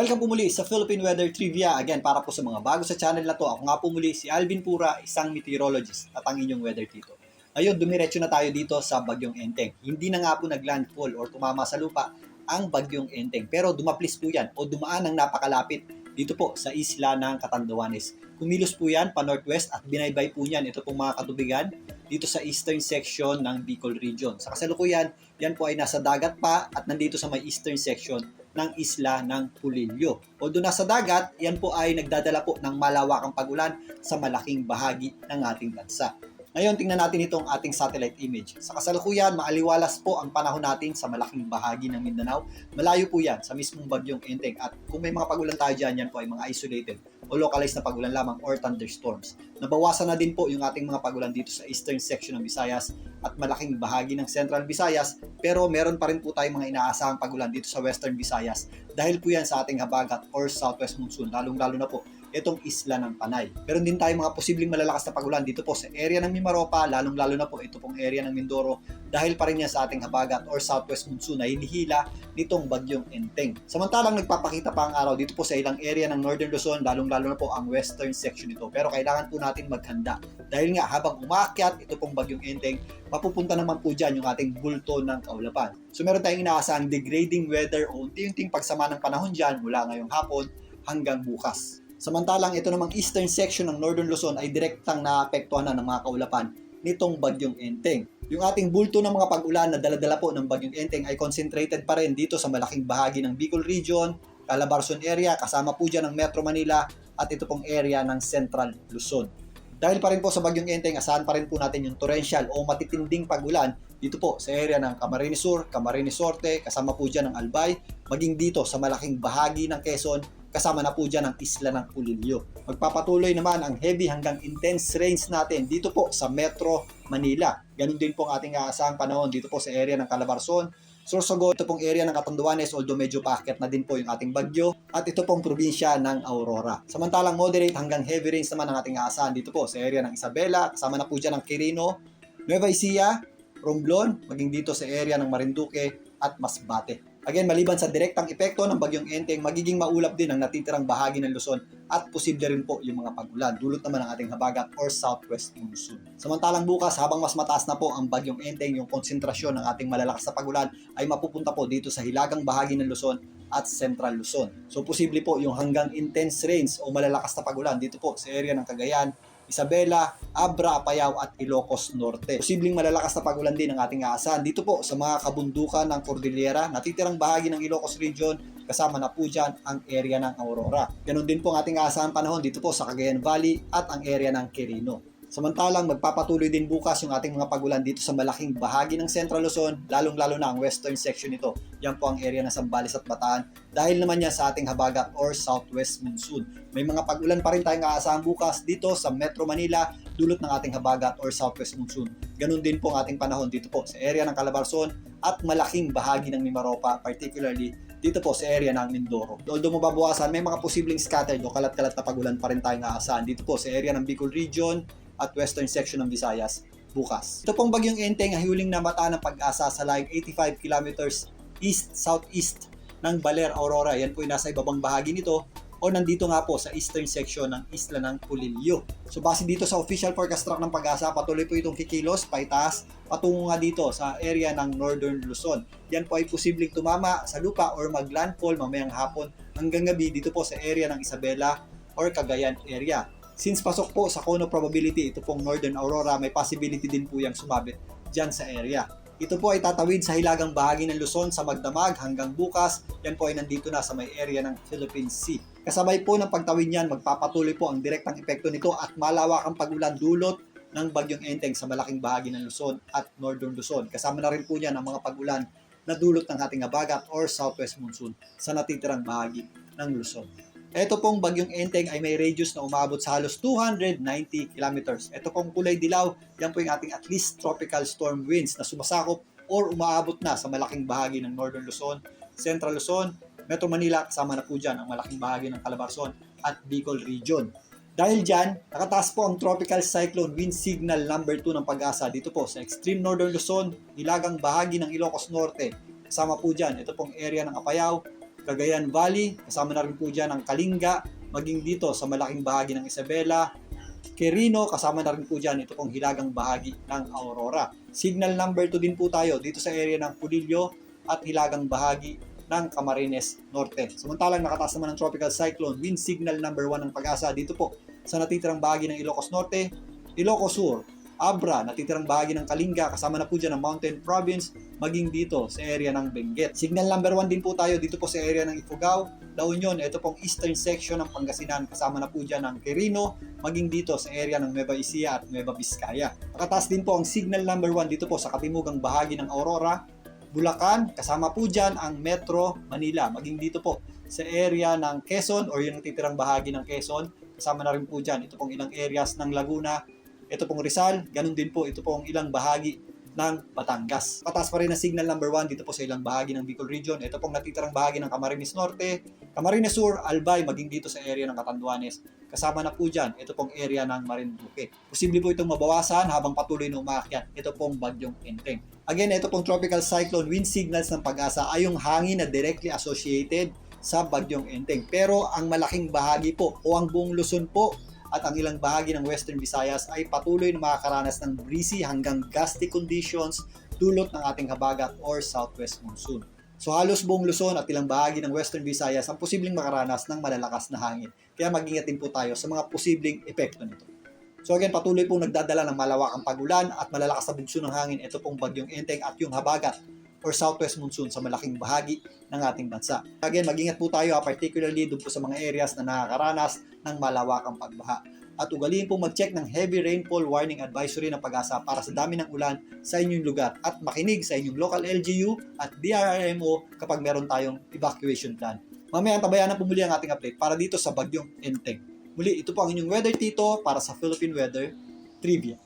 Welcome po muli sa Philippine Weather Trivia. Again, para po sa mga bago sa channel na to, ako nga po muli si Alvin Pura, isang meteorologist at ang inyong weather dito. Ngayon, dumiretso na tayo dito sa Bagyong Enteng. Hindi na nga po naglandfall or tumama sa lupa ang Bagyong Enteng. Pero dumaplis po yan o dumaan ng napakalapit dito po sa isla ng Catanduanes. Kumilos po yan pa northwest at binaybay po yan ito pong mga katubigan dito sa eastern section ng Bicol region. Sa kasalukuyan, yan po ay nasa dagat pa at nandito sa may eastern section ng isla ng Pulilio. Although nasa dagat, yan po ay nagdadala po ng malawakang pag-ulan sa malaking bahagi ng ating bansa. Ngayon, tingnan natin itong ating satellite image. Sa kasalukuyan, maaliwalas po ang panahon natin sa malaking bahagi ng Mindanao. Malayo po yan sa mismong Bagyong Enteng. At kung may mga pag-ulan tayo dyan, yan po ay mga isolated o localized na pag-ulan lamang or thunderstorms. Nabawasan na din po yung ating mga pag-ulan dito sa eastern section ng Visayas at malaking bahagi ng central Visayas. Pero meron pa rin po tayong mga inaasahang pag-ulan dito sa western Visayas dahil po yan sa ating habagat or southwest monsoon, lalong-lalo na po itong isla ng Panay. Meron din tayong mga posibleng malalakas na pag-ulan dito po sa area ng Mimaropa, lalong-lalo na po ito pong area ng Mindoro dahil pa rin yan sa ating habagat or southwest monsoon na hinihila nitong Bagyong Enteng. Samantalang nagpapakita pa ang araw dito po sa ilang area ng Northern Luzon, lalong-lalo na po ang western section nito. Pero kailangan po natin maghanda dahil nga habang umaakyat ito pong Bagyong Enteng, mapupunta naman po dyan yung ating bulto ng kaulapan. So meron tayong inaasahang degrading weather o unti-unting pagsama ng panahon dyan mula ngayong hapon hanggang bukas. Samantalang ito namang eastern section ng Northern Luzon ay direktang naapektuhan na ng mga kaulapan nitong Bagyong Enteng. Yung ating bulto ng mga pag-ulan na dala-dala po ng Bagyong Enteng ay concentrated pa rin dito sa malaking bahagi ng Bicol Region, Calabarzon area, kasama po dyan ng Metro Manila at ito pong area ng Central Luzon. Dahil pa rin po sa Bagyong Enteng, asahan pa rin po natin yung torrential o matitinding pag-ulan dito po sa area ng Camarines Sur, Camarines Norte, kasama po dyan ng Albay, maging dito sa malaking bahagi ng Quezon, kasama na po dyan ang isla ng Pulilio. Magpapatuloy naman ang heavy hanggang intense rains natin dito po sa Metro Manila. Ganun din po ang ating aasahang panahon dito po sa area ng Calabarzon, Sorsogon, ito pong area ng Catanduanes, although medyo paakyat na din po yung ating bagyo, at ito pong probinsya ng Aurora. Samantalang moderate hanggang heavy rains naman ang ating aasahan dito po sa area ng Isabela, kasama na po dyan ang Quirino, Nueva Ecija, Romblon, maging dito sa area ng Marinduque at Masbate. Again, maliban sa direktang epekto ng Bagyong Enteng, magiging maulap din ang natitirang bahagi ng Luzon at posible rin po yung mga pag-ulan, dulot naman ng ating habagat or southwest monsoon. Samantalang bukas, habang mas mataas na po ang Bagyong Enteng, yung konsentrasyon ng ating malalakas na pag-ulan ay mapupunta po dito sa hilagang bahagi ng Luzon at Central Luzon. So posible po yung hanggang intense rains o malalakas na pag-ulan dito po sa area ng Cagayan, Isabela, Abra, Apayao at Ilocos Norte. Posibleng malalakas na pag-ulan din ang ating aasahan dito po sa mga kabundukan ng Cordillera, natitirang bahagi ng Ilocos Region, kasama na po dyan ang area ng Aurora. Ganon din po ang ating aasahan panahon dito po sa Cagayan Valley at ang area ng Quirino. Samantalang magpapatuloy din bukas yung ating mga pag-ulan dito sa malaking bahagi ng Central Luzon, lalong-lalo na ang western section nito. Yan po ang area ng Zambales at Bataan dahil naman yan sa ating habagat or southwest monsoon. May mga pag-ulan pa rin tayong aasahan bukas dito sa Metro Manila, dulot ng ating habagat or southwest monsoon. Ganun din po ang ating panahon dito po sa area ng Calabarzon at malaking bahagi ng Mimaropa, particularly dito po sa area ng Mindoro. Although mababawasan, may mga posibleng scattered o kalat-kalat na pag-ulan pa rin tayong aasahan dito po sa area ng Bicol Region at western section ng Visayas bukas. Ito pong Bagyong Enteng ay huling namataan ng Pag-asa sa layong 85 kilometers east-southeast ng Baler, Aurora. Yan po yung nasa ibabang bahagi nito o nandito nga po sa eastern section ng isla ng Pulilio. So base dito sa official forecast track ng Pag-asa, patuloy po itong kikilos paitaas patungo nga dito sa area ng Northern Luzon. Yan po ay posibleng tumama sa lupa or maglandfall mamayang hapon hanggang gabi dito po sa area ng Isabela or Cagayan area. Since pasok po sa cone of probability ito pong Northern Aurora, may possibility din po yung sumabit dyan sa area. Ito po ay tatawid sa hilagang bahagi ng Luzon sa magdamag hanggang bukas. Yan po ay nandito na sa may area ng Philippine Sea. Kasabay po ng pagtawid niyan, magpapatuloy po ang direktang epekto nito at malawak ang pag-ulan dulot ng Bagyong Enteng sa malaking bahagi ng Luzon at Northern Luzon. Kasama na rin po niyan ang mga pag-ulan na dulot ng ating habagat or southwest monsoon sa natitirang bahagi ng Luzon. Ito pong Bagyong Enteng ay may radius na umabot sa halos 290 kilometers. Ito pong kulay dilaw, yan po yung ating at least tropical storm winds na sumasakop or umaabot na sa malaking bahagi ng Northern Luzon, Central Luzon, Metro Manila, kasama na po dyan ang malaking bahagi ng Calabarzon at Bicol Region. Dahil dyan, nakataas po ang Tropical Cyclone Wind Signal number 2 ng Pag-asa dito po sa extreme Northern Luzon, hilagang bahagi ng Ilocos Norte. Kasama po dyan, ito pong area ng Apayao, Cagayan Valley, kasama na rin po dyan ang Kalinga, maging dito sa malaking bahagi ng Isabela, Quirino, kasama na rin po dyan ito pong hilagang bahagi ng Aurora. Signal number 2 din po tayo dito sa area ng Pulillo at hilagang bahagi ng Camarines Norte. Samantalang nakataas naman ng tropical cyclone, wind signal number 1 ng Pag-asa dito po sa natitirang bahagi ng Ilocos Norte, Ilocos Sur, Abra, natitirang bahagi ng Kalinga, kasama na po dyan ang Mountain Province, maging dito sa area ng Benguet. Signal number 1 din po tayo dito po sa area ng Ifugao, La Union, ito pong eastern section ng Pangasinan, kasama na po dyan ang Quirino, maging dito sa area ng Nueva Ecija at Nueva Vizcaya. Nakataas din po ang signal number 1 dito po sa katimugang bahagi ng Aurora, Bulacan, kasama po dyan ang Metro Manila, maging dito po sa area ng Quezon or yung natitirang bahagi ng Quezon, kasama na rin po dyan ito pong ilang areas ng Laguna, ito pong Rizal, ganun din po ito pong ilang bahagi ng Batangas. Pataas pa rin ang signal number 1 dito po sa ilang bahagi ng Bicol Region. Ito pong natitirang bahagi ng Camarines Norte, Camarines Sur, Albay, maging dito sa area ng Catanduanes. Kasama na po dyan, ito pong area ng Marinduque. Posible po itong mabawasan habang patuloy na umaakyat. Ito pong bagyong Enteng. Again, ito pong tropical cyclone wind signals ng Pag-asa ay yung hangin na directly associated sa bagyong Enteng. Pero ang malaking bahagi po o ang buong Luzon po at ang ilang bahagi ng Western Visayas ay patuloy na makakaranas ng breezy hanggang gusty conditions dulot ng ating habagat or southwest monsoon. So halos buong Luzon at ilang bahagi ng Western Visayas ang posibleng makaranas ng malalakas na hangin. Kaya mag-ingat din po tayo sa mga posibleng epekto nito. So again, patuloy pong nagdadala ng malawakang pagulan at malalakas na bugso ng hangin ito pong bagyong Enteng at yung habagat or southwest monsoon sa malaking bahagi ng ating bansa. Again, mag-ingat po tayo particularly doon po sa mga areas na nakakaranas ng malawakang pagbaha. At ugaliin po mag-check ng heavy rainfall warning advisory ng Pag-asa para sa dami ng ulan sa inyong lugar at makinig sa inyong local LGU at DRRMO kapag meron tayong evacuation plan. Mamaya tabayanan po muli ang ating update para dito sa bagyong Enteng. Muli, ito po ang inyong Weather Tito para sa Philippine Weather Trivia.